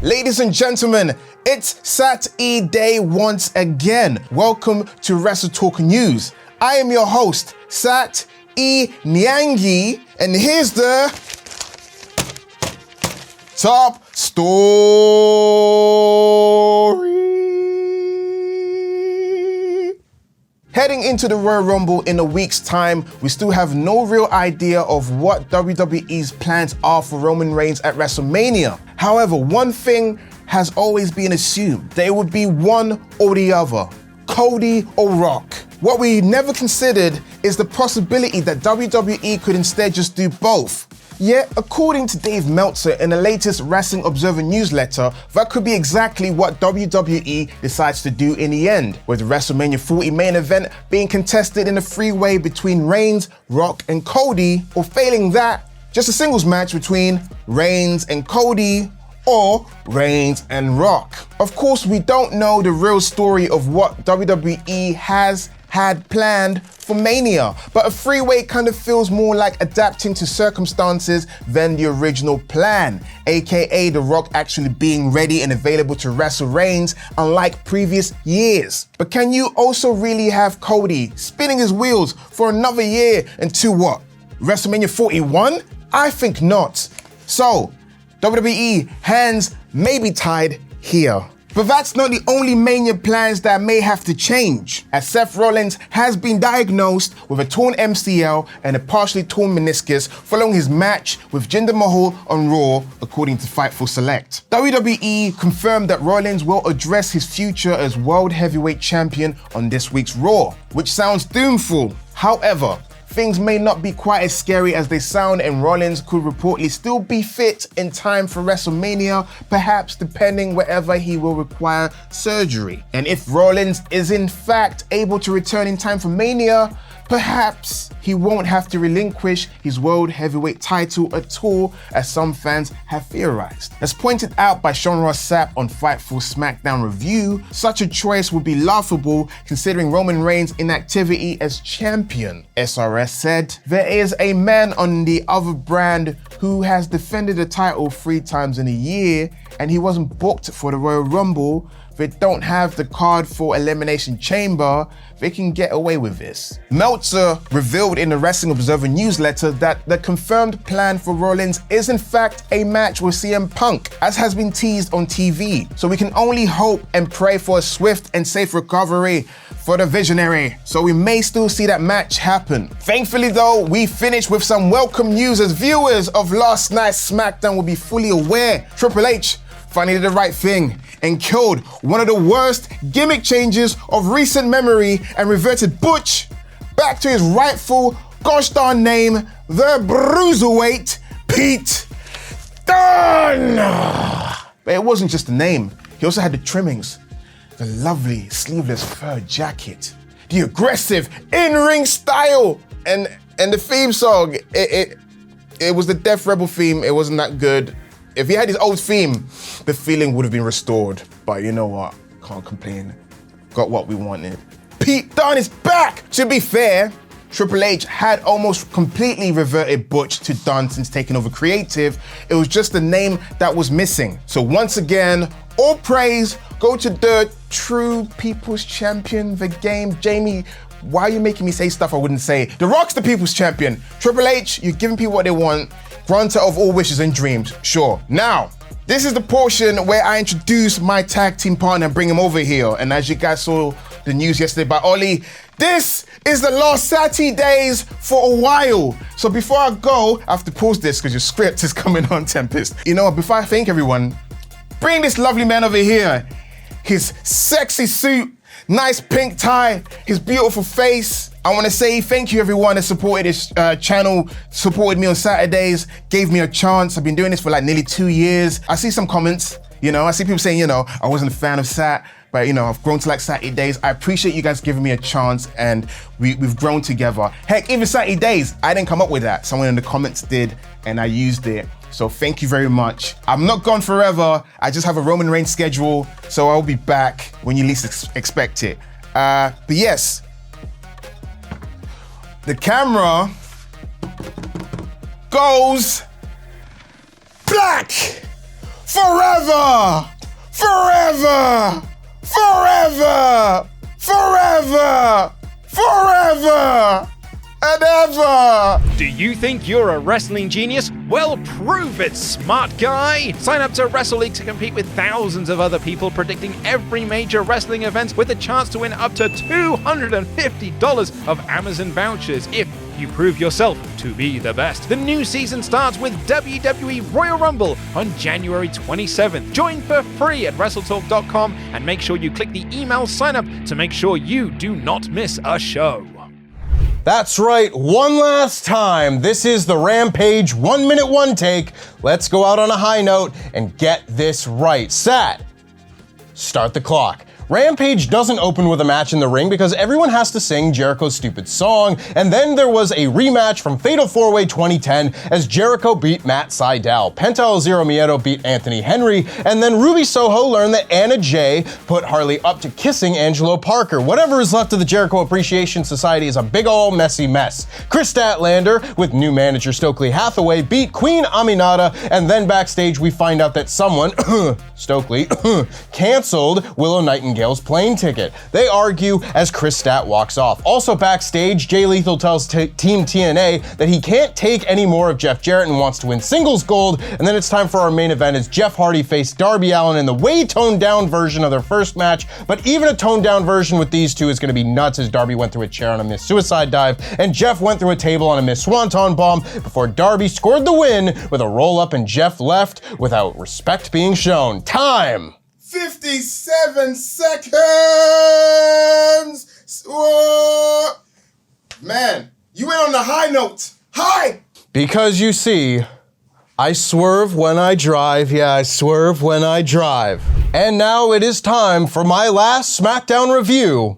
Ladies and gentlemen, it's Saturday once again. Welcome to WrestleTalk News. I am your host, Sat E. Niangi, and here's the top story. Heading into the Royal Rumble in a week's time, we still have no real idea of what WWE's plans are for Roman Reigns at WrestleMania. However, one thing has always been assumed, that it would be one or the other, Cody or Rock. What we never considered is the possibility that WWE could instead just do both. Yet, according to Dave Meltzer in the latest Wrestling Observer newsletter, that could be exactly what WWE decides to do in the end, with the WrestleMania 40 main event being contested in a three-way between Reigns, Rock, and Cody, or failing that, just a singles match between Reigns and Cody, or Reigns and Rock. Of course, we don't know the real story of what WWE had planned for Mania, but a three-way kind of feels more like adapting to circumstances than the original plan, aka The Rock actually being ready and available to wrestle Reigns, unlike previous years. But can you also really have Cody spinning his wheels for another year until what? WrestleMania 41? I think not. So, WWE hands may be tied here. But that's not the only Mania plans that may have to change, as Seth Rollins has been diagnosed with a torn MCL and a partially torn meniscus following his match with Jinder Mahal on Raw, according to Fightful Select. WWE confirmed that Rollins will address his future as World Heavyweight Champion on this week's Raw, which sounds doomful. However, things may not be quite as scary as they sound, and Rollins could reportedly still be fit in time for WrestleMania, perhaps depending wherever he will require surgery. And if Rollins is in fact able to return in time for Mania, perhaps he won't have to relinquish his World Heavyweight title at all, as some fans have theorized. As pointed out by Sean Ross Sapp on Fightful SmackDown Review, such a choice would be laughable considering Roman Reigns' inactivity as champion. SRS said, "There is a man on the other brand who has defended the title 3 times in a year, and he wasn't booked for the Royal Rumble. They don't have the card for Elimination Chamber. They can get away with this." Meltzer revealed in the Wrestling Observer newsletter that the confirmed plan for Rollins is in fact a match with CM Punk, as has been teased on TV. So we can only hope and pray for a swift and safe recovery for the visionary. So we may still see that match happen. Thankfully though, we finished with some welcome news, as viewers of last night's SmackDown will be fully aware Triple H finally did the right thing and killed one of the worst gimmick changes of recent memory and reverted Butch back to his rightful gosh darn name, the Bruiserweight Pete Dunne. But it wasn't just the name, he also had the trimmings, the lovely sleeveless fur jacket, the aggressive in-ring style, and the theme song. It was the Death Rebel theme. It wasn't that good. If he had his old theme, the feeling would have been restored. But you know what? Can't complain. Got what we wanted. Pete Dunne is back! To be fair, Triple H had almost completely reverted Butch to Dunne since taking over creative. It was just the name that was missing. So once again, all praise go to the true people's champion, the game. Jamie, why are you making me say stuff I wouldn't say? The Rock's the people's champion. Triple H, you're giving people what they want. Granter of all wishes and dreams, sure. Now, this is the portion where I introduce my tag team partner and bring him over here. And as you guys saw the news yesterday by Oli, this is the last Saturdays for a while. So before I go, I have to pause this because your script is coming on, Tempest. You know what, before I thank everyone, bring this lovely man over here. His sexy suit, nice pink tie, his beautiful face. I want to say thank you everyone that supported this channel, supported me on Saturdays, gave me a chance. I've been doing this for like nearly 2 years. I see some comments, I see people saying, I wasn't a fan of Sat, but I've grown to like Saturdays. I appreciate you guys giving me a chance, and we've grown together. Heck, even Saturdays, I didn't come up with that. Someone in the comments did, and I used it. So thank you very much. I'm not gone forever. I just have a Roman Reigns schedule, so I'll be back when you least expect it. But yes, the camera goes black forever, forever, forever, forever, forever, and ever. Do you think you're a wrestling genius? Well, prove it, smart guy! Sign up to WrestleLeague to compete with thousands of other people predicting every major wrestling event with a chance to win up to $250 of Amazon vouchers if you prove yourself to be the best. The new season starts with WWE Royal Rumble on January 27th. Join for free at WrestleTalk.com and make sure you click the email sign up to make sure you do not miss a show. That's right, one last time. This is the Rampage 1 Minute One Take. Let's go out on a high note and get this right. Sat, start the clock. Rampage doesn't open with a match in the ring because everyone has to sing Jericho's stupid song, and then there was a rematch from Fatal 4-Way 2010 as Jericho beat Matt Sydal, Penta El Zero Miedo beat Anthony Henry, and then Ruby Soho learned that Anna Jay put Harley up to kissing Angelo Parker. Whatever is left of the Jericho Appreciation Society is a big ol' messy mess. Chris Statlander, with new manager Stokely Hathaway, beat Queen Aminata, and then backstage we find out that someone, Stokely, canceled Willow Nightingale's plane ticket. They argue as Chris Stat walks off. Also backstage, Jay Lethal tells Team TNA that he can't take any more of Jeff Jarrett and wants to win singles gold, and then it's time for our main event as Jeff Hardy faced Darby Allin in the way toned down version of their first match, but even a toned down version with these two is going to be nuts as Darby went through a chair on a missed suicide dive, and Jeff went through a table on a missed swanton bomb before Darby scored the win with a roll up and Jeff left without respect being shown. Time! 57 seconds! Whoa. Man, you went on the high note. High! Because you see, I swerve when I drive. Yeah, I swerve when I drive. And now it is time for my last SmackDown review.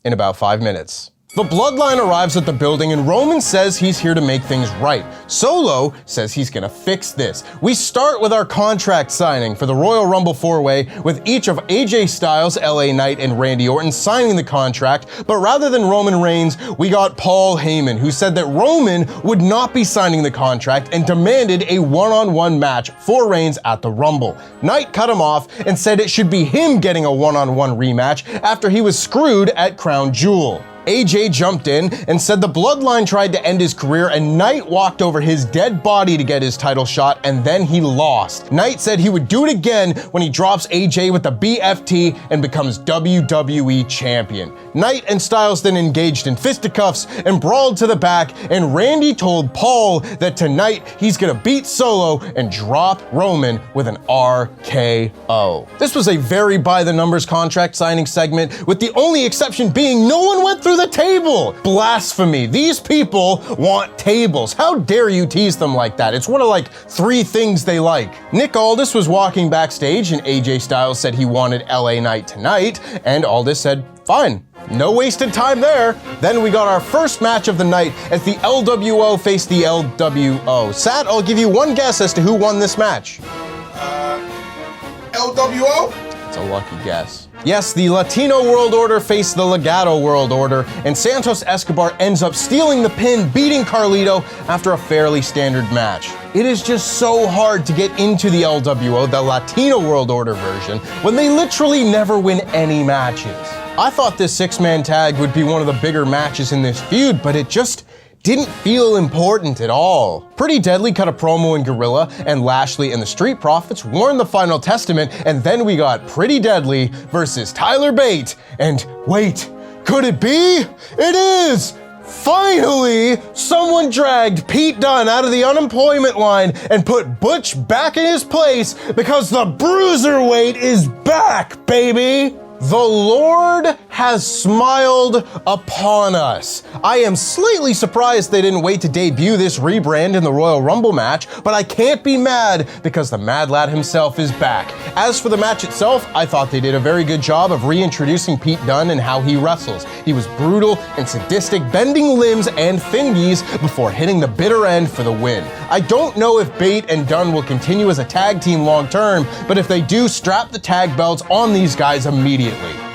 In about 5 minutes. The Bloodline arrives at the building and Roman says he's here to make things right. Solo says he's gonna fix this. We start with our contract signing for the Royal Rumble 4-Way with each of AJ Styles, LA Knight, and Randy Orton signing the contract, but rather than Roman Reigns, we got Paul Heyman, who said that Roman would not be signing the contract and demanded a one-on-one match for Reigns at the Rumble. Knight cut him off and said it should be him getting a one-on-one rematch after he was screwed at Crown Jewel. AJ jumped in and said the Bloodline tried to end his career and Knight walked over his dead body to get his title shot and then he lost. Knight said he would do it again when he drops AJ with the BFT and becomes WWE champion. Knight and Styles then engaged in fisticuffs and brawled to the back, and Randy told Paul that tonight he's gonna beat Solo and drop Roman with an RKO. This was a very by-the-numbers contract signing segment, with the only exception being no one went through the table. Blasphemy. These people want tables. How dare you tease them like that? It's one of like 3 things they like. Nick Aldis was walking backstage and AJ Styles said he wanted LA Knight tonight, and Aldis said, fine. No wasted time there. Then we got our first match of the night as the LWO faced the LWO. Sat, I'll give you one guess as to who won this match. LWO? It's a lucky guess. Yes, the Latino World Order faced the Legado World Order, and Santos Escobar ends up stealing the pin, beating Carlito after a fairly standard match. It is just so hard to get into the LWO, the Latino World Order version, when they literally never win any matches. I thought this 6-man tag would be one of the bigger matches in this feud, but it just didn't feel important at all. Pretty Deadly cut a promo in Gorilla, and Lashley and the Street Profits warned the Final Testament, and then we got Pretty Deadly versus Tyler Bate. And wait, could it be? It is! Finally, someone dragged Pete Dunne out of the unemployment line and put Butch back in his place because the Bruiserweight is back, baby! The Lord has smiled upon us. I am slightly surprised they didn't wait to debut this rebrand in the Royal Rumble match, but I can't be mad because the Mad Lad himself is back. As for the match itself, I thought they did a very good job of reintroducing Pete Dunne and how he wrestles. He was brutal and sadistic, bending limbs and fingies before hitting the bitter end for the win. I don't know if Bate and Dunne will continue as a tag team long term, but if they do, strap the tag belts on these guys immediately.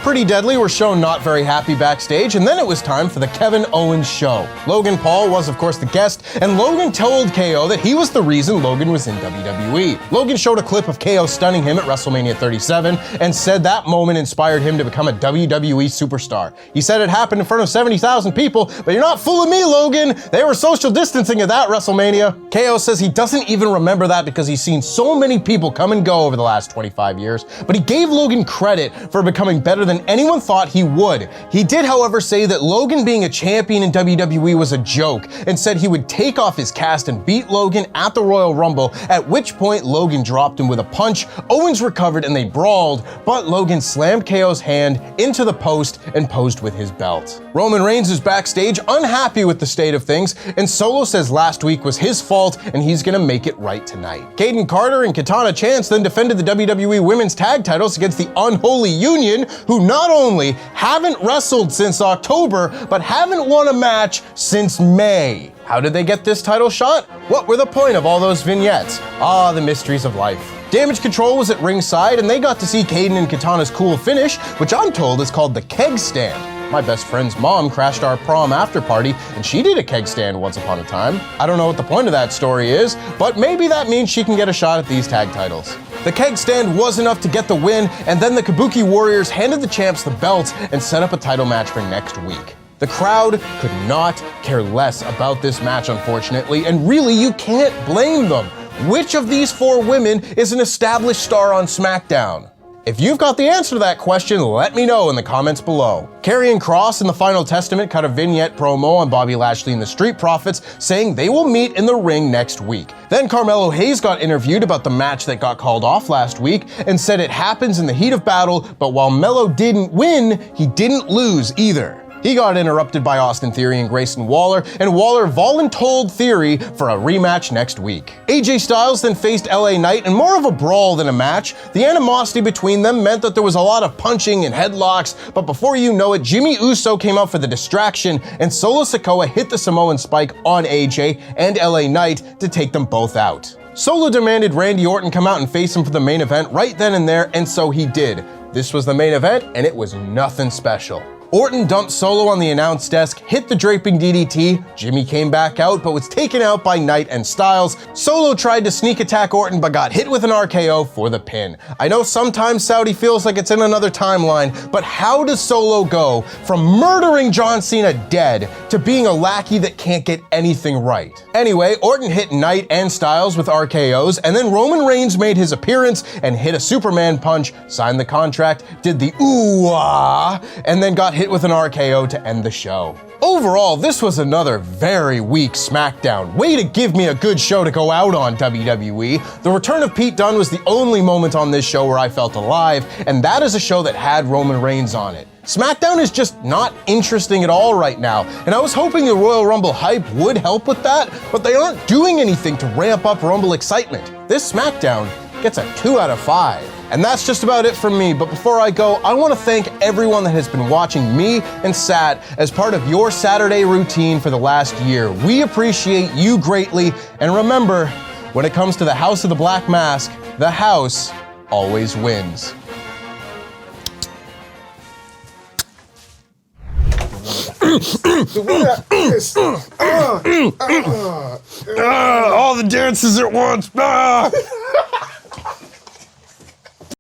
Pretty Deadly were shown not very happy backstage, and then it was time for the Kevin Owens show. Logan Paul was, of course, the guest, and Logan told KO that he was the reason Logan was in WWE. Logan showed a clip of KO stunning him at WrestleMania 37 and said that moment inspired him to become a WWE superstar. He said it happened in front of 70,000 people, but you're not fooling me, Logan. They were social distancing at that WrestleMania. KO says he doesn't even remember that because he's seen so many people come and go over the last 25 years, but he gave Logan credit for becoming better than anyone thought he would. He did, however, say that Logan being a champion in WWE was a joke and said he would take off his cast and beat Logan at the Royal Rumble, at which point Logan dropped him with a punch. Owens recovered and they brawled, but Logan slammed KO's hand into the post and posed with his belt. Roman Reigns is backstage unhappy with the state of things, and Solo says last week was his fault and he's gonna make it right tonight. Caden Carter and Katana Chance then defended the WWE Women's Tag titles against the Unholy Union, who not only haven't wrestled since October, but haven't won a match since May. How did they get this title shot? What were the point of all those vignettes? Ah, the mysteries of life. Damage Control was at ringside, and they got to see Caden and Katana's cool finish, which I'm told is called the keg stand. My best friend's mom crashed our prom after party, and she did a keg stand once upon a time. I don't know what the point of that story is, but maybe that means she can get a shot at these tag titles. The keg stand was enough to get the win, and then the Kabuki Warriors handed the champs the belts and set up a title match for next week. The crowd could not care less about this match, unfortunately, and really you can't blame them. Which of these four women is an established star on SmackDown? If you've got the answer to that question, let me know in the comments below. Karrion Kross and the Final Testament cut a vignette promo on Bobby Lashley and the Street Profits, saying they will meet in the ring next week. Then Carmelo Hayes got interviewed about the match that got called off last week and said it happens in the heat of battle, but while Melo didn't win, he didn't lose either. He got interrupted by Austin Theory and Grayson Waller, and Waller voluntold Theory for a rematch next week. AJ Styles then faced LA Knight in more of a brawl than a match. The animosity between them meant that there was a lot of punching and headlocks, but before you know it, Jimmy Uso came out for the distraction, and Solo Sikoa hit the Samoan Spike on AJ and LA Knight to take them both out. Solo demanded Randy Orton come out and face him for the main event right then and there, and so he did. This was the main event, and it was nothing special. Orton dumped Solo on the announce desk, hit the draping DDT, Jimmy came back out but was taken out by Knight and Styles. Solo tried to sneak attack Orton but got hit with an RKO for the pin. I know sometimes Saudi feels like it's in another timeline, but how does Solo go from murdering John Cena dead to being a lackey that can't get anything right? Anyway, Orton hit Knight and Styles with RKOs, and then Roman Reigns made his appearance and hit a Superman punch, signed the contract, did the ooh-ah, and then got hit with an RKO to end the show. Overall, this was another very weak SmackDown. Way to give me a good show to go out on, WWE. The return of Pete Dunne was the only moment on this show where I felt alive, and that is a show that had Roman Reigns on it. SmackDown is just not interesting at all right now, and I was hoping the Royal Rumble hype would help with that, but they aren't doing anything to ramp up Rumble excitement. This SmackDown gets a 2 out of 5. And that's just about it from me, but before I go, I want to thank everyone that has been watching me and Sat as part of your Saturday routine for the last year. We appreciate you greatly, and remember, when it comes to the House of the Black Mask, the house always wins. All the dances at once.